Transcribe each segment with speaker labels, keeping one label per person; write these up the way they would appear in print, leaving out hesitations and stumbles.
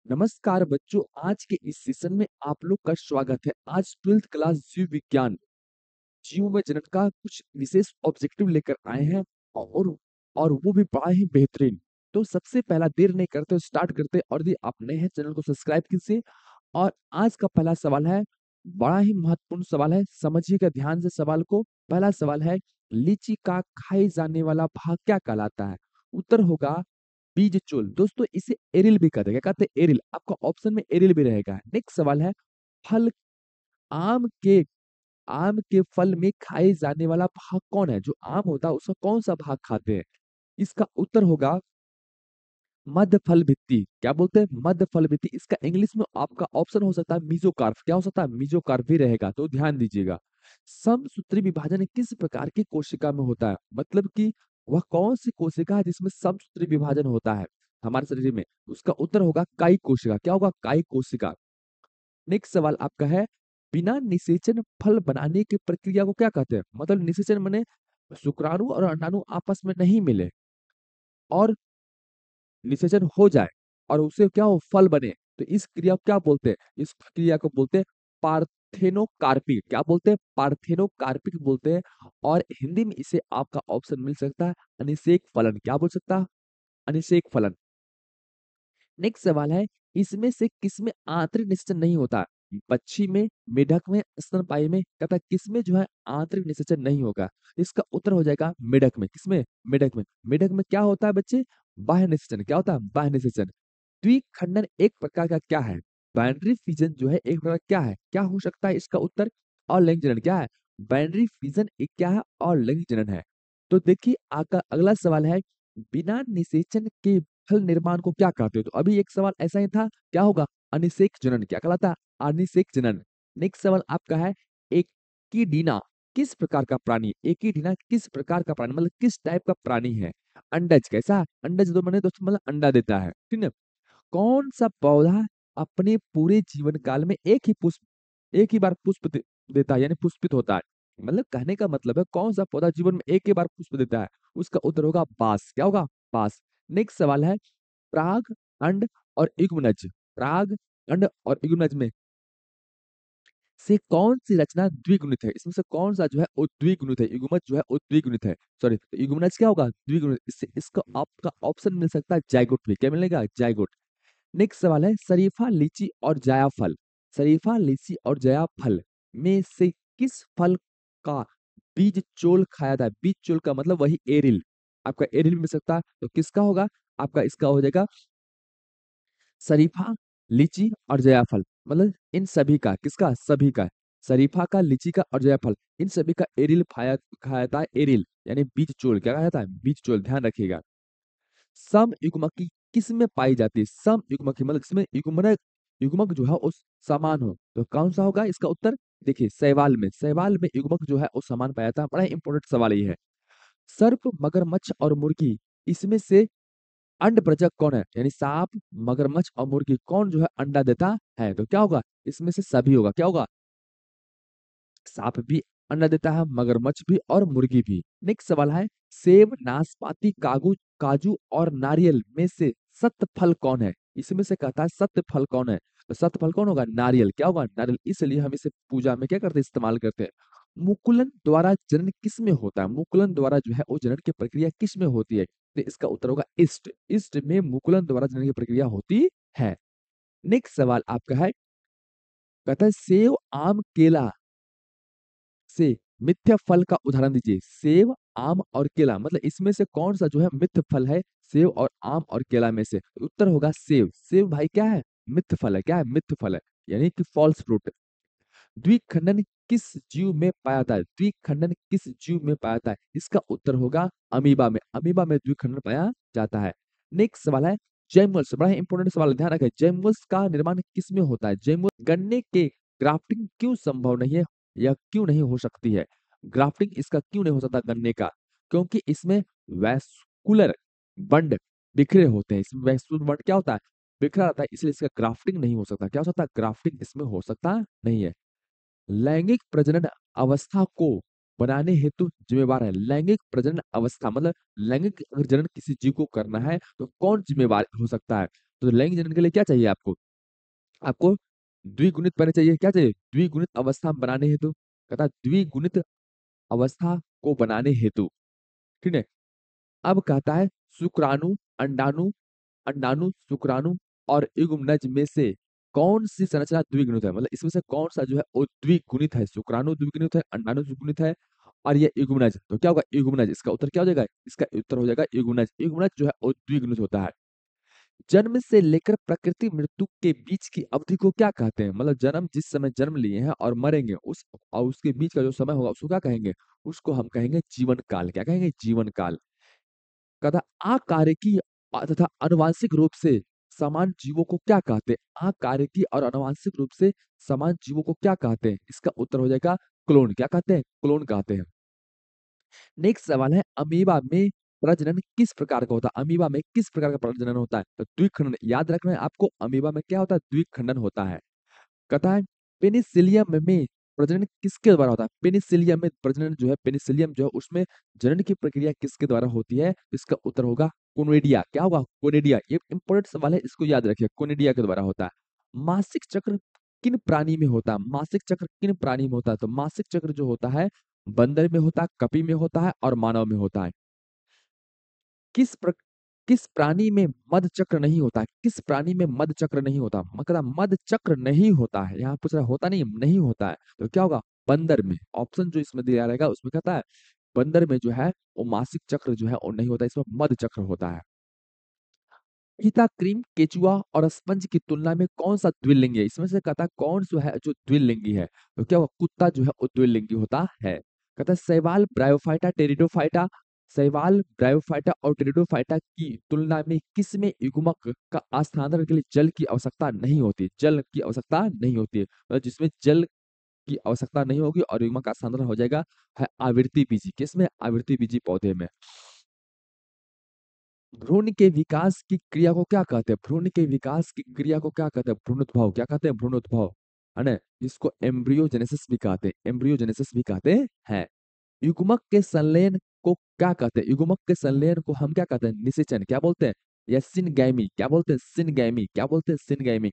Speaker 1: नमस्कार बच्चों, आज के इस सेशन में आप लोग का स्वागत है। आज 12th क्लास जीव विज्ञान जीव में जनन का कुछ विशेष ऑब्जेक्टिव लेकर आए हैं और और वो भी बड़ा ही बेहतरीन। तो सबसे पहला देर नहीं करते स्टार्ट करते, और यदि आप नए हैं चैनल को सब्सक्राइब कीजिए। और आज का पहला सवाल है, बड़ा ही महत्वपूर्ण सवाल है, समझिएगा ध्यान से सवाल को। पहला सवाल है, लीची का खाए जाने वाला भाग क्या कहलाता है? उत्तर होगा बीज चोल। दोस्तों इसे एरिल भी कहते हैं। क्या कहते हैं? एरिल। आपका ऑप्शन में एरिल भी रहेगा। नेक्स्ट सवाल है, फल आम के आम के फल में खाए जाने वाला भाग कौन है? जो आम होता है उसका कौन सा भाग खाते हैं? इसका उत्तर होगा मध्य फल भित्ति। क्या बोलते हैं? मध्य फल भित्ति। इसका इंग्लिश में आपका ऑप्शन हो सकता है मीजोकार्प। क्या हो सकता है? मीजोकार्प भी रहेगा, तो ध्यान दीजिएगा। समसूत्री विभाजन किस प्रकार की कोशिका में होता है? मतलब कि वह कौन सी कोशिका है जिसमें समसूत्री विभाजन होता है हमारे शरीर में? उसका उत्तर होगा कायिक कोशिका। क्या होगा? कायिक कोशिका। नेक्स्ट सवाल आपका है, बिना निषेचन फल बनाने की प्रक्रिया को क्या कहते हैं? मतलब निषेचन माने शुक्राणु और अंडाणु आपस में नहीं मिले और निषेचन हो जाए और उससे क्या हो, फल बने, तो इस क्रिया को क्या बोलते हैं? इस क्रिया को बोलते हैं पार्थेनोकार्पिक। क्या बोलते हैं? पार्थेनोकार्पिक बोलते हैं। और हिंदी में इसे आपका ऑप्शन मिल सकता है अनिषेक फलन। क्या बोल सकता है? अनिषेक फलन। नेक्स्ट सवाल है, इसमें से किसमें आंतरिक निषेचन नहीं होता? पक्षी में, मेढक में, स्तनपायी में? कहता है किसमें जो है आंतरिक निषेचन नहीं होगा? इसका उत्तर हो जाएगा मेढक में। किसमें? मेढक में। मेढक में क्या होता है बच्चे? बाह्य निषेचन। क्या होता है? बाह्य निषेचन। द्विखंडन एक प्रकार का क्या है? बाइनरी फिजन जो है एक प्रकार का क्या है? क्या हो सकता है इसका उत्तर? अलैंगिक जनन। क्या है? बाइनरी फिजन एक क्या है? अलैंगिक जनन है। तो देखिए आपका अगला सवाल है, बिना निषेचन के फल निर्माण को क्या कहते हो? तो अभी एक सवाल ऐसा ही था, क्या होगा? अनिषेक जनन। क्या कहलाता है? अनिषेक जनन। नेक्स्ट सवाल आपका है, एकिडीना किस प्रकार का प्राणी? एकिडीना किस प्रकार का प्राणी, मतलब किस टाइप का प्राणी है? अंडज। कैसा? अंडज दो मैंने दोस्तों मतलब अंडा देता है, ठीक है। कौन सा पौधा अपने पूरे जीवन काल में एक ही बार पुष्प देता है, यानी पुष्पित होता है? मतलब कहने का मतलब है कौन सा पौधा जीवन में एक ही बार पुष्प देता है? उसका उत्तर होगा बांस। क्या होगा? बांस। नेक्स्ट सवाल है, प्राग, अंड और युग्मनज, प्राग, अंड और युग्मनज में से कौन सी रचना द्विगुणित है? इसमें से कौन सा जो है वो द्विगुणित है? युग्मज जो है वो द्विगुणित है। सॉरी, युग्मनज क्या होगा? द्विगुणित। इससे इसका आपका ऑप्शन मिल सकता है जायगोट भी। क्या मिलेगा? जायगोट। नेक्स्ट सवाल है, शरीफा, लीची और जायफल, शरीफा, लीची और जायफल में से किस फल का बीज चोल खाया था? बीज चोल का मतलब वही एरिल। आपका एरिल मिल सकता है, तो किसका होगा? आपका इसका हो जाएगा शरीफा, लीची और जायफल। मतलब इन सभी का, किसका? सभी का। शरीफा का, लीची का और जायफल, इन सभी का एरिल खाया खाया था। एरिल यानी बीज चोल। क्या खाया था? बीज चोल। ध्यान रखिएगा। सम युग्मकी किस में पाई जाती है? सम युग्मकी मतलब इसमें युग्मक जो है उस समान हो, तो कौन सा होगा इसका उत्तर? देखिए शैवाल में, शैवाल में युग्मक जो है वो समान पाया जाता है। बड़ा इंपॉर्टेंट सवाल ये है। सर्प, मगरमच्छ और मुर्गी, इसमें से अंड प्रजक कौन है? यानी सांप, मगरमच्छ और मुर्गी कौन जो है अंडा देता है? तो क्या होगा? इसमें से सभी होगा। क्या होगा? सांप भी अंडा देता है, मगरमच्छ भी और मुर्गी भी। नेक्स्ट सवाल है, सेब, नाशपाती, काजू और नारियल में से सत्य फल कौन है? इसमें से कहता है सत्य फल कौन है? तो सत्य फल कौन होगा? नारियल। क्या होगा? नारियल। इसलिए हम इसे पूजा में क्या करते हैं? इस्तेमाल करते हैं। मुकुलन द्वारा जनन किस में होता है? मुकुलन द्वारा जो है वो जनन की प्रक्रिया किस में होती है? तो इसका उत्तर होगा ईस्ट। ईस्ट में मुकुलन द्वारा जनन की प्रक्रिया होती है। नेक्स्ट सवाल आपका है, कहता है सेब, आम, केला से मिथ्या फल का उदाहरण दीजिए। सेब, आम और केला, मतलब इसमें से कौन सा जो है मिथ्य फल है? सेब और आम और केला में से उत्तर होगा सेब। सेब भाई क्या है? मिथ्य फल है। क्या है? मिथ्य फल है, यानी कि फॉल्स फ्रूट। द्विखंडन किस जीव में पाया जाता है? द्विखंडन किस जीव में पाया जाता है? इसका उत्तर होगा अमीबा में। अमीबा में द्विखंडन पाया जाता है। नेक्स्ट सवाल है, जैमुल्स। बड़ा इंपॉर्टेंट सवाल है, ध्यान रखें। जैमुल्स का निर्माण किस में होता है? जैमुल गन्ने के ग्राफ्टिंग क्यों संभव नहीं है या क्यों नहीं हो सकती है? ग्राफ्टिंग इसका क्यों नहीं हो सकता गन्ने का? क्योंकि इसमें वैस्कुलर बंड बिखरे होते हैं। इसमें वैस्कुलर बंड क्या होता है? बिखरा रहता है, इसलिए इसका ग्राफ्टिंग नहीं हो सकता। क्या हो सकता है? ग्राफ्टिंग इसमें हो सकता नहीं है। लैंगिक प्रजनन अवस्था को बनाने हेतु जिम्मेवार है। लैंगिक प्रजनन अवस्था मतलब लैंगिक अगर जनन किसी जीव को करना है तो कौन जिम्मेवार हो सकता है? तो लैंगिक जनन के लिए क्या चाहिए आपको? आपको द्विगुणित पहले चाहिए, क्या चाहिए? द्विगुणित अवस्था बनाने हेतु, कहता है द्विगुणित अवस्था को बनाने हेतु, ठीक है। अब कहता है शुक्राणु, अंडाणु, अंडाणु, शुक्राणु और युग्मनज में से कौन सी संरचना द्विगुणित है? मतलब इसमें से कौन सा जो है वो द्विगुणित है? शुक्राणु द्विगुणित है, अंडाणु द्विगुणित है और ये युग्मनज, तो क्या होगा? युग्मनज। इसका उत्तर क्या हो जाएगा? इसका उत्तर हो जाएगा युग्मनज। युग्मनज जो है वो द्विगुणित होता है। जन्म से लेकर प्रकृति मृत्यु के बीच की अवधि को क्या कहते हैं? मतलब जन्म, जिस समय जन्म लिए हैं और मरेंगे उस और उसके बीच का जो समय होगा उसको क्या कहेंगे? उसको हम कहेंगे जीवन काल। क्या कहेंगे? जीवन काल। कथा अकार्यकी तथा अनुवांशिक रूप से समान जीवों को क्या कहते हैं? अकार्यकी और अनुवांशिक रूप से समान जीवों को क्या कहते हैं? इसका उत्तर हो जाएगा क्लोन। क्या कहते हैं? क्लोन कहते हैं। नेक्स्ट सवाल है अमीबा में प्रजनन किस प्रकार का होता है? अमीबा में किस प्रकार का प्रजनन होता है? तो द्विखंडन याद रखना है आपको। अमीबा में क्या होता है? द्विखंडन होता है। कहता है पेनिसिलियम में प्रजनन किसके द्वारा होता है? पेनिसिलियम में प्रजनन जो है, पेनिसिलियम जो है उसमें जनन की प्रक्रिया किसके द्वारा होती है? इसका उत्तर होगा कोनिडिया। क्या होगा? कोनिडिया। ये इंपॉर्टेंट सवाल है, इसको याद रखिए, कोनिडिया के द्वारा होता है। मासिक चक्र किन प्राणी में होता है? मासिक चक्र किन प्राणी में होता है? तो मासिक चक्र जो होता है बंदर में होता है, कपि में होता है और मानव में होता है। किस प्र, किस प्राणी में मध चक्र नहीं होता है? किस प्राणी में मध चक्र नहीं होता? मतलब मध चक्र नहीं होता है, यहाँ पूछ रहा होता नहीं, नहीं होता है, तो क्या होगा? बंदर में। ऑप्शन जो इसमें दिया रहेगा उसमें कहता है बंदर में जो है वो मासिक चक्र जो है वो नहीं होता, इसमें मध चक्र होता है। फीता क्रीम, केचुआ और स्पंज की तुलना में कौन सा द्विलिंगी है? इसमें से कहता है कौन सा है जो द्विलिंगी है? तो क्या हुआ? कुत्ता जो है वो द्विलिंगी होता है। कहता है शैवाल, ब्रायोफाइटा, टेरिडोफाइटा, शैवाल, ब्रायोफाइटा और टेरिडोफाइटा की तुलना में किसमें युग्मक का स्थानांतरण के लिए जल की आवश्यकता नहीं होती? जल की आवश्यकता नहीं होती है, मतलब जिसमें जल की आवश्यकता नहीं होगी और युग्मक का स्थानांतरण हो जाएगा है आवृत्ति बीजी। किसमें? आवृत्ति बीजी पौधे में। भ्रूण के विकास की क्रिया को क्या कहते हैं? भ्रूण के विकास की क्रिया को क्या कहते हैं? भ्रूणोद्भव। क्या कहते हैं? भ्रूणोद्भव, है ना। इसको एम्ब्रियोजेनेसिस भी कहते हैं, एम्ब्रियोजेनेसिस भी कहते हैं। युग्मक के संलयन को क्या कहते हैं? युग्मक के संलयन को हम क्या कहते हैं? निषेचन। क्या बोलते हैं? या सिनगैमी। क्या बोलते हैं? सिनगैमी। क्या बोलते हैं? सिनगैमी।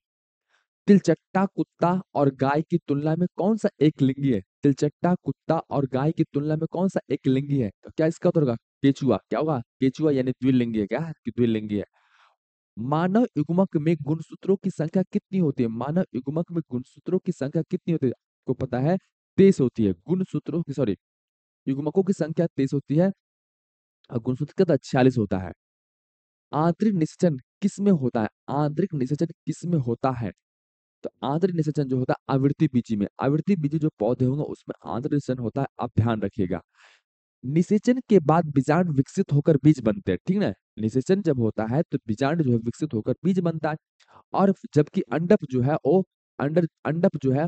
Speaker 1: तिलचट्टा कुत्ता और गाय की तुलना में कौन सा एक लिंगी है? तिलचट्टा कुत्ता और गाय की तुलना में कौन सा एक लिंगी है? तो क्या इसका उत्तर होगा? केचुआ। क्या होगा? केचुआ यानी द्विलिंगी है। क्या है? कि द्विलिंगी है। मानव युग्मक में गुणसूत्रों की संख्या कितनी होती है? मानव युग्मक में गुणसूत्रों की संख्या कितनी होती है? आपको पता है 23 होती है। गुणसूत्रों की, सॉरी, युग्मकों की संख्या 23 होती है और गुणसूत्र कितना? 46 होता है। आंतरिक निषेचन किस में होता है? आंतरिक निषेचन किस में होता है? तो आंतरिक निषेचन जो होता है आवृत्ति बीजी में। आवृत्ति बीजी जो पौधे होंगे उसमें आंतरिक निषेचन होता है, आप ध्यान रखिएगा। निषेचन के बाद बीजांड विकसित होकर बीज बनते हैं, ठीक ना। निषेचन जब होता है तो बीजांड जो है विकसित होकर बीज बनता है। और जबकि अंडप जो है वो अंडप जो है,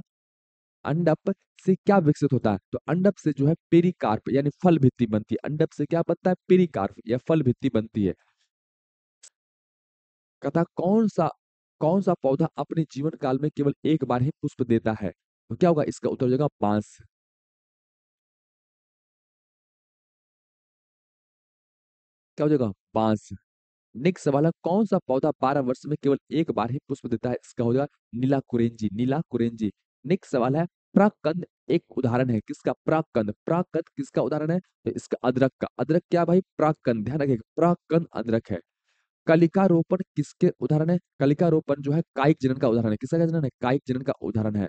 Speaker 1: अंडप से क्या विकसित होता है? तो अंडप से जो है पेरिकार्प यानी फल भित्ति बनती है। अंडप से क्या बनता है? पेरिकार्प या फल भित्ति बनती है। कथा कौन सा पौधा अपने जीवन काल में केवल एक बार ही पुष्प देता है? तो क्या होगा? इसका उत्तर हो जाएगा बांस। क्या हो जाएगा? बांस। नेक्स्ट सवाल है कौन सा पौधा 12 वर्ष में केवल एक बार ही पुष्प देता है? इसका हो जाएगा नीला कुरेंजी। नीला कुरेंजी। नेक्स्ट सवाल है प्राकंद एक उदाहरण है किसका? प्राकंद। प्राकंद किसका उदाहरण है? तो इसका अदरक का। अदरक क्या भाई? प्राकंद। ध्यान रखिएगा, प्राकंद अदरक है। कलिकारोपण किसके उदाहरण है? कलिकारोपण जो है कायिक जनन का उदाहरण है। किसका जनन है? कायिक जनन का उदाहरण है।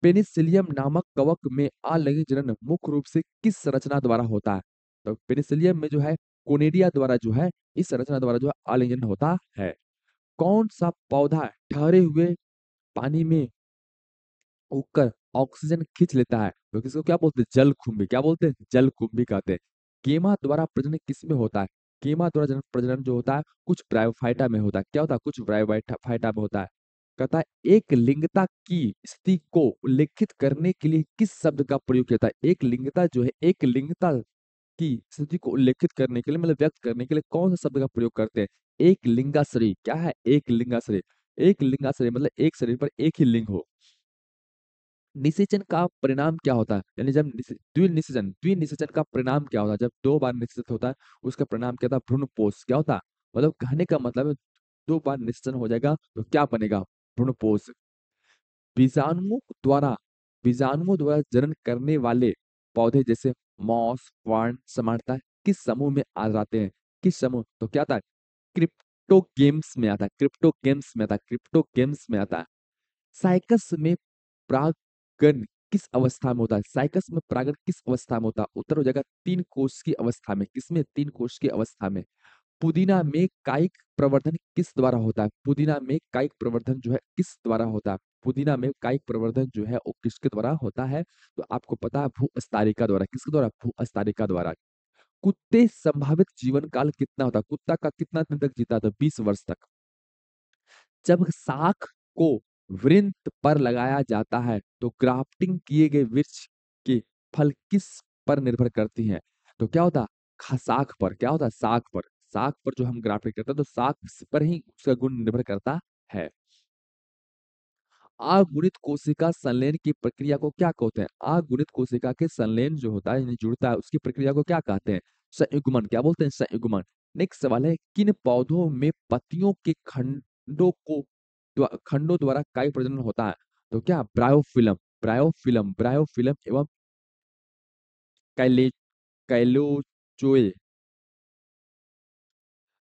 Speaker 1: पेनिसिलियम नामक कवक में अलिंग जनन मुख्य रूप से किस संरचना द्वारा होता है? तो पेनिसिलियम में जो है कोनेडिया द्वारा जो है, इस संरचना द्वारा जो है अलिंगन होता है। कौन सा पौधा ठहरे हुए पानी में उगकर ऑक्सीजन खींच लेता है? तो किसको क्या बोलते हैं? जलकुंभी। क्या बोलते हैं? जलकुंभी कहते हैं। गेमा द्वारा प्रजनन किस में होता है? गेमा द्वारा प्रजनन जो होता है कुछ ब्रायोफाइटा में होता है। क्या होता है? कुछ ब्रायोफाइटा में होता है। कहता है एक लिंगता की स्थिति को उल्लेखित करने के लिए किस शब्द का प्रयोग किया जाता है? एक लिंगता जो है, एक लिंगता की स्थिति को उल्लेखित करने के लिए, मतलब व्यक्त करने के लिए कौन सा शब्द का प्रयोग करते हैं? एक लिंगाश्रय। क्या है? एक लिंगाश्रय। एक लिंगाश्रय मतलब एक शरीर पर एक ही लिंग हो। निषेचन का परिणाम क्या होता है? यानी जब द्विनिषेचन का परिणाम क्या होता है? जब दो बार निषेचित होता है उसका परिणाम क्या होता है? भ्रूणपोष। क्या होता है? मतलब कहने का मतलब है दो बार निषेचन हो जाएगा तो क्या बनेगा? भ्रूणपोष। बीजाणुओं द्वारा बीजाणुओं द्वारा जनन करने वाले पौधे जैसे मॉस फर्न सामान्यतः किस समूह में आ जाते हैं? किस समूह? तो क्या था? क्रिप्टोगेम्स में आता है, क्रिप्टोगेम्स में आता है, क्रिप्टोगेम्स में आता है। साइकस में परागण किस अवस्था में होता है? साइकस में परागण किस अवस्था में होता है? उत्तर हो जाएगा 3 कोश की अवस्था में। किसमें? 3 कोश की अवस्था में। पुदीना में कायिक प्रवर्धन किस द्वारा होता है? पुदीना में कायिक प्रवर्धन जो है किस द्वारा होता है? पुदीना में कायिक प्रवर्धन जो है वो किसके द्वारा होता है? तो आपको पता है, भूअस्तारिका द्वारा। किसके द्वारा? भूअस्तारिका द्वारा। कुत्ते संभावित जीवन काल कितना होता है? कुत्ता का कितना दिन तक जीता था? 20 वर्ष तक। जब शाख को वृंत पर लगाया जाता है तो ग्राफ्टिंग किए गए वृक्ष के फल किस पर निर्भर करती हैं? तो क्या होता? शाख पर। क्या होता? शाख पर। शाख पर जो हम ग्राफ्टिंग करते हैं तो शाख पर ही उसका गुण निर्भर करता है। अगुणित कोशिका संलयन की प्रक्रिया को क्या कहते हैं? अगुणित कोशिका के संलयन जो होता है, यानी जुड़ता है, उसकी प्रक्रिया को क्या कहते हैं? संयुग्मन। क्या बोलते हैं? संयुग्मन। नेक्स्ट सवाल है, किन पौधों में पत्तियों के खंडों द्वारा कायिक प्रजनन होता है? तो क्या? ब्रायोफिलम। ब्रायोफिलम, ब्रायोफिलम एवं कैले कैलोचोए।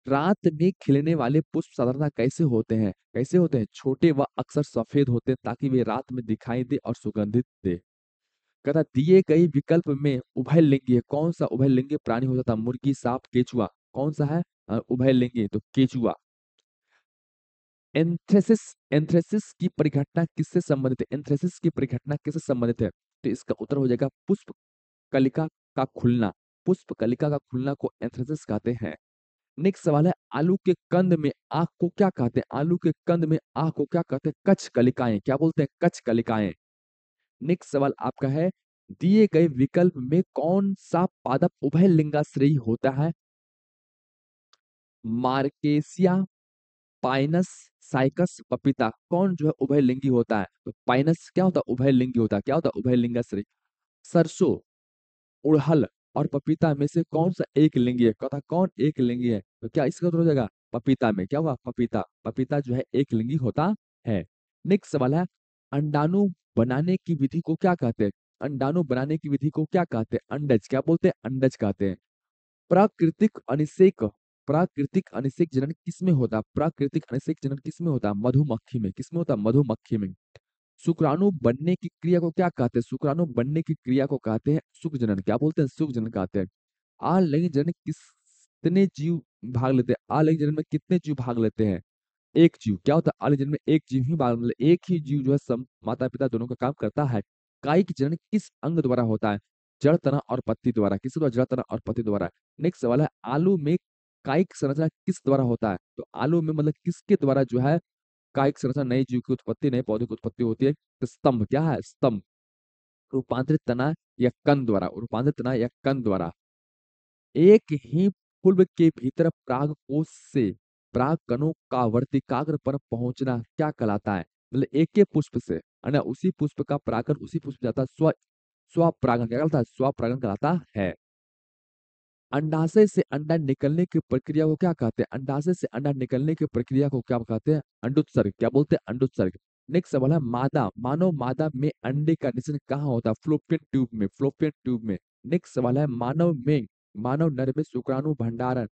Speaker 1: रात में खिलने वाले पुष्प साधारणतः कैसे होते हैं? कैसे होते हैं? छोटे व अक्सर सफेद होते हैं ताकि वे रात में दिखाई दे और सुगंधित दे। कहता दिए गए विकल्प में उभयलिंगी कौन सा उभयलिंगी प्राणी होता था? मुर्गी, सांप, केचुआ। कौन सा है उभयलिंगी? तो केचुआ। एंथ्रेसिस एंथ्रेसिस की परिघटना किससे संबंधित है? एंथ्रेसिस की परिघटना किससे संबंधित है? तो इसका उत्तर हो जाएगा पुष्प कलिका का खुलना। पुष्प कलिका का खुलना को एंथ्रेसिस कहते हैं। नेक्स्ट सवाल है, आलू के कंद में आंख को क्या कहते हैं? आलू के कंद में आंख को क्या कहते हैं? कच्छ कलिकाएं। क्या बोलते हैं? कच्छ कलिकाएं। नेक्स्ट सवाल आपका है, दिए गए विकल्प में कौन सा पादप उभयलिंगाश्रयी होता है? मार्केसिया, पाइनस, साइकस, पपीता। कौन जो है उभयलिंगी होता है? तो पाइनस क्या होता है? उभयलिंगी होता है। क्या होता है? उभयलिंगाश्रयी। सरसों, उड़हल और पपीता में से कौन सा एक लिंगी है? कहता कौन एक लिंगी है? तो क्या इसका उत्तर हो जाएगा? पपीता में। क्या होगा? पपीता। पपीता जो है एक लिंगी होता है। नेक्स्ट सवाल है, अंडाणु बनाने की विधि को क्या कहते हैं? अंडाणु बनाने की विधि को क्या कहते हैं? अंडज। क्या बोलते हैं? अंडज कहते हैं। प्राकृतिक अनिषेक प्राकृतिक अनिषेक जनन किसमें होता है? प्राकृतिक अनिषेक जनन किसमें होता है? मधुमक्खी में। किसमें होता है? मधुमक्खी में। शुक्राणु बनने की क्रिया को क्या कहते हैं? शुक्राणु बनने की क्रिया को कहते हैं सुख जनन। क्या बोलते हैं? सुख जनन कहते हैं। आलैंगिक जनन कितने जीव भाग लेते हैं? आलैंगिक जनन में कितने जीव भाग लेते हैं? एक जीव। क्या होता है? आलैंगिक जनन में एक जीव ही भाग, मतलब एक ही जीव जो है सम माता पिता दोनों का काम करता है। कायिक जनन किस अंग द्वारा होता है? जड़, तना और पत्ती द्वारा। किस द्वारा? जड़, तना और पत्ती द्वारा। नेक्स्ट सवाल है, आलू में कायिक संरचना किस द्वारा होता है? तो आलू में मतलब किसके द्वारा जो है कायिक संरचना, नए जीव की उत्पत्ति, नए पौधे की उत्पत्ति होती है? तो स्तंभ। क्या है? स्तंभ। रूपांतरित तना या कंद द्वारा। रूपांतरित तना या कंद द्वारा। एक ही फुल्व के भीतर पराग कोश से पराग कणों का वर्तिकाग्र पर पहुंचना क्या कहलाता है? मतलब एक के पुष्प से है ना, उसी पुष्प का परागण उसी पुष्प में जाता है, स्वपरागण। क्या कहलाता है? स्वपरागण कहलाता है। अंडाशय से अंडा निकलने की प्रक्रिया को क्या कहते हैं? अंडाशय से अंडा निकलने की प्रक्रिया को क्या कहते हैं? अंडोत्सर्ग। क्या बोलते हैं? अंडोत्सर्ग। नेक्स्ट सवाल है, मादा मानव मादा में अंडे का निषेचन कहाँ होता है? फ्लोपियन ट्यूब में। फ्लोपियन ट्यूब में। नेक्स्ट सवाल है, मानव नर में शुक्राणु भंडारण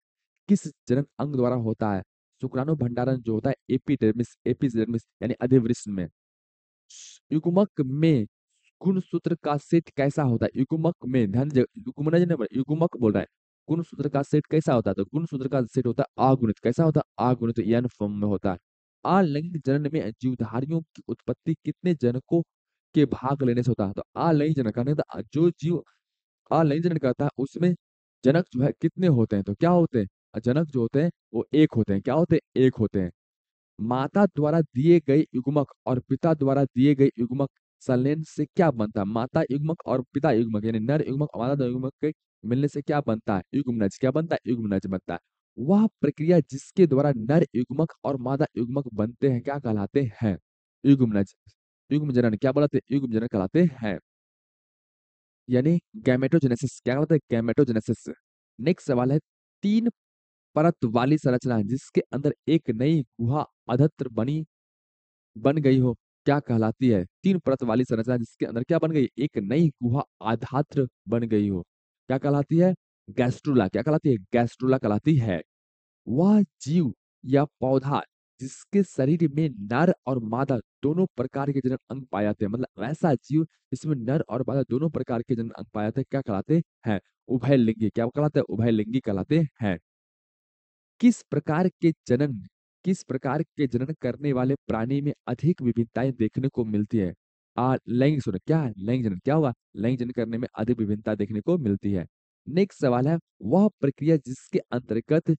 Speaker 1: किस जनन अंग द्वारा होता है? शुक्राणु भंडारण जो होता है एपिडर्मिस, एपिडर्मिस यानी अधिवृष्ण में। युग्मक में गुणसूत्र का सेट कैसा होता है? युग्मक में, ध्यान दीजिए, युग्मन नहीं बोल, युग्मक बोल रहा है। गुणसूत्र का सेट कैसा होता है? तो गुणसूत्र का सेट होता है अगुणित। कैसा होता है? अगुणित, एन फॉर्म में होता है। अलैंगिक जनन में जीवधारियों की उत्पत्ति कितने जनकों के भाग लेने से होता है? तो अलैंगिक जनन कहने का जो जीव अलैंगिक जनन करता है उसमें जनक जो है कितने होते हैं? तो क्या होते हैं? जनक जो होते हैं वो एक होते हैं। क्या होते हैं? एक होते हैं। माता द्वारा दिए गए युग्मक और पिता द्वारा दिए गए युग्मक संलयन से क्या बनता है? माता युग्मक और पिता युग्मक यानी नर युग्मक और मादा युग्मक के मिलने से क्या बनता है? युग्मनज। क्या बनता है? युग्मनज बनता है। वह प्रक्रिया जिसके द्वारा नर युग्मक और मादा युग्मक बनते हैं क्या कहलाते हैं? युग्मनज। युग्म जनन क्या बोलाते हैं? युग्म जनन कहलाते हैं। यानी गैमेटोजेनेसिस। क्या कहलाता है? गैमेटोजेनेसिस। नेक्स्ट सवाल है, तीन परत वाली संरचना है जिसके अंदर एक नई गुहा अधत्र बन गई हो, क्या कहलाती है? 3 परत वाली संरचना जिसके अंदर क्या बन गई? एक नई गुहा आधात्र बन गई हो, क्या कहलाती है? गैस्ट्रुला। क्या कहलाती है? गैस्ट्रुला कहलाती है। वह जीव या पौधा जिसके शरीर में नर और मादा दोनों प्रकार के जनन अंग पाए जाते हैं, मतलब ऐसा जीव जिसमें नर और मादा दोनों प्रकार के जनन अंग पाए जाते हैं, क्या कहलाते हैं? उभयलिंगी। क्या कहलाते हैं? उभयलिंगी कहलाते हैं। किस प्रकार के जनन किस प्रकार के जनन करने वाले प्राणी में अधिक विभिन्नताएं देखने को मिलती है? लैंगिक सुन क्या है? लैंगिक जनन क्या हुआ? लैंगिक जनन करने में अधिक विभिन्नता देखने को मिलती है। नेक्स्ट सवाल है, वह प्रक्रिया जिसके अंतर्गत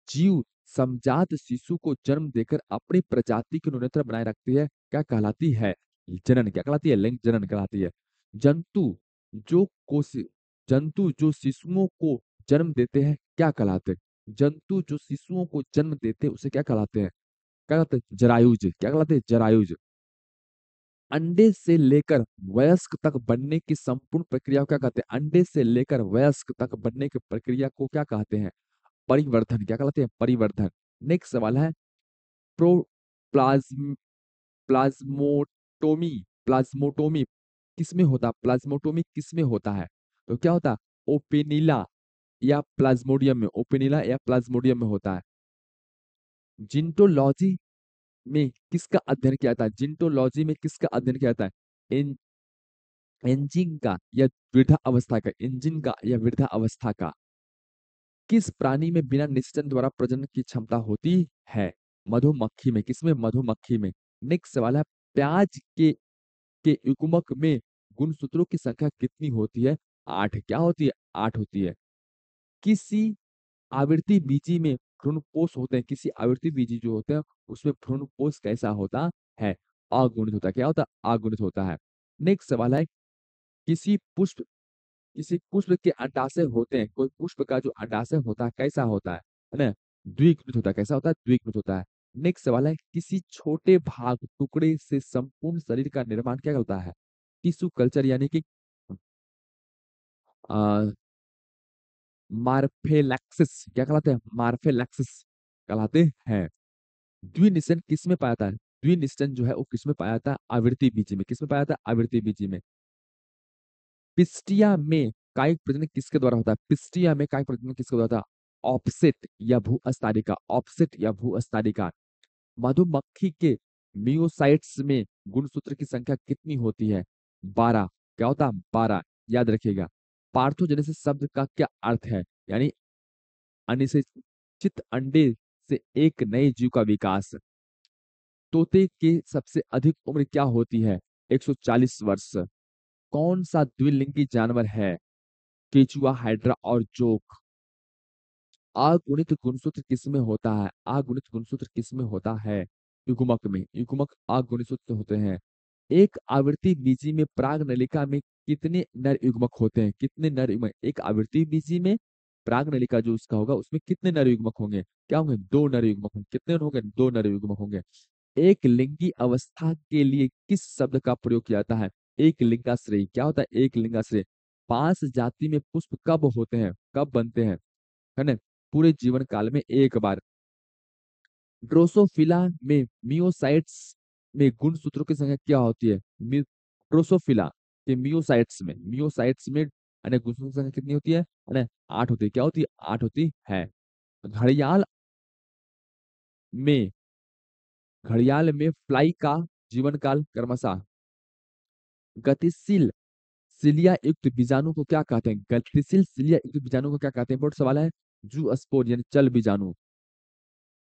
Speaker 1: जीव समजात शिशु को जन्म देकर अपनी प्रजाति की न्यूनता बनाए रखती है, क्या कहलाती है? जनन। क्या कहलाती है? लैंगिक जनन कहलाती है। जंतु जो कोशि जंतु जो शिशुओं को जन्म देते हैं, क्या कहलाते हैं? जंतु जो शिशुओं को जन्म देते हैं उसे क्या कहलाते हैं? क्या कहते हैं? जरायुज। क्या कहलाते हैं? जरायुज। अंडे से लेकर वयस्क तक बनने की संपूर्ण प्रक्रिया को क्या कहते हैं? अंडे से लेकर वयस्क तक बनने की प्रक्रिया को क्या कहते हैं? परिवर्धन। क्या कहलाते हैं? परिवर्धन। नेक्स्ट सवाल है, प्रो प्लाज्म प्लाज्मोटोमी प्लाज्मोटोमी किसमें होता है? प्लाज्मोटोमी किसमें होता है? तो क्या होता है? ओपेनिला या प्लाज्मोडियम में। ओपेनिला या प्लाज्मोडियम में होता है। जिंटोलॉजी में किसका अध्ययन किया जाता है? जिंटोलॉजी में किसका अध्ययन किया जाता है? एन, एंजिन का या वृद्धा अवस्था का? एंजिन का या वृद्धा अवस्था का? किस प्राणी में बिना निषेचन द्वारा प्रजनन की क्षमता होती है? मधुमक्खी में। किसमें? मधुमक्खी में। नेक्स्ट सवाल है, प्याज के युग्मक में गुणसूत्रों की संख्या कितनी होती है? 8। क्या होती है? 8 होती है। किसी आवृत्ति बीजी में भ्रूणपोष होते हैं, किसी आवृत्ति बीजी जो होते हैं उसमें भ्रूणपोष कैसा होता है? अगुणित होता है। क्या होता है? अगुणित होता है। नेक्स्ट सवाल है, किसी पुष्प किसी पुष्प के अंडाशय होते हैं, कोई पुष्प का जो अंडाशय होता है कैसा होता है ना? द्विगुणित होता है। कैसा होता है? द्विगुणित होता है। नेक्स्ट सवाल है, किसी छोटे भाग टुकड़े से संपूर्ण शरीर का निर्माण क्या होता है? टिश्यू कल्चर यानी कि मार्फेलैक्सिस। क्या कहलाते हैं? मार्फेलैक्सिस कहलाते हैं। द्विनिषेचन किस में पाया जाता है? द्विनिषेचन जो है वो किस में पाया जाता है? आवृत्ति बीजी में। किस में पाया जाता है? आवृत्ति बीजी में। पिस्टिया में कायिक प्रजनन किसके द्वारा होता है? पिस्टिया में कायिक प्रजनन किसके द्वारा होता है? ऑफसेट या भू स्तरीका। ऑफसेट या भू स्तरीका। मधुमक्खी के मियोसाइट्स में गुणसूत्र की संख्या कितनी होती है? 12। क्या होता है? 12। याद रखिएगा। पार्थोजेनेसिस शब्द का क्या अर्थ है? यानी अनिषेचित अंडे से एक नए जीव का विकास। तोते की सबसे अधिक उम्र क्या होती है? 140 वर्ष। कौन सा द्विलिंगी जानवर है? केचुआ, हाइड्रा और जोक। अगुणित गुणसूत्र किसमें होता है? अगुणित गुणसूत्र किसमें होता है? युग्मक में। युग्मक अगुणित सूत्र होते हैं। एक आवृत्ति बीजी में प्राग नलिका में कितने नर युग्मक होते हैं? कितने नर युग्मक? एक आवृत्ति बीजी में प्राग नलिका जो उसका होगा उसमें कितने नर युग्मक होंगे? क्या होंगे? 2 नर युग्मक होंगे। कितने होंगे? 2 नर युग्मक होंगे। एक लिंगी अवस्था के लिए किस शब्द का प्रयोग किया जाता है? एक लिंगाश्रयी। क्या होता है? एक लिंगाश्रय। 5 जाति में पुष्प कब होते हैं? कब बनते हैं? है ना? पूरे जीवन काल में एक बार। ड्रोसोफिला में मियोसाइट्स में गुणसूत्रों की संख्या क्या होती है? ड्रोसोफिला के मियोसाइट्स में गुणसूत्रों की संख्या कितनी होती है ना? 8 होती है। क्या होती है? 8 होती है। घड़ियाल में घड़ियाल में फ्लाई का जीवन काल क्रमशः गतिशील सिलिया युक्त बीजाणु को क्या कहते हैं? गतिशील सिलिया युक्त बीजाणु को क्या कहते हैं? इंपॉर्टेंट सवाल है। जू स्पोर यानी चल बीजाणु।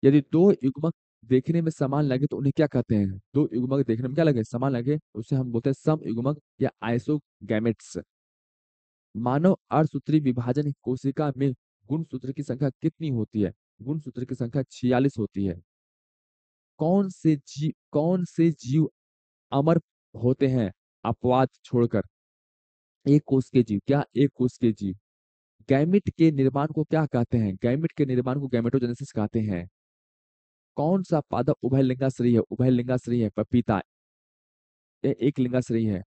Speaker 1: यदि 2 युग्मक देखने में समान लगे तो उन्हें क्या कहते हैं? 2 युग्मक देखने में क्या लगे? समान लगे तो उसे हम बोलते हैं सम युग्मक या आइसोगैमेट्स। मानव अर्धसूत्री विभाजन कोशिका में गुणसूत्र की संख्या कितनी होती है? गुणसूत्र की संख्या 46 होती है। कौन से जीव अमर होते हैं अपवाद छोड़कर? एक कोष के जीव। क्या? एक कोष के जीव। गैमिट के निर्माण को क्या कहते हैं? गैमिट के निर्माण को गैमेटोजेनेसिस कहते हैं। कौन सा पादप उभयलिंगाश्रयी है? उभयलिंगाश्रयी है। पपीता। एक लिंगाश्रयी है।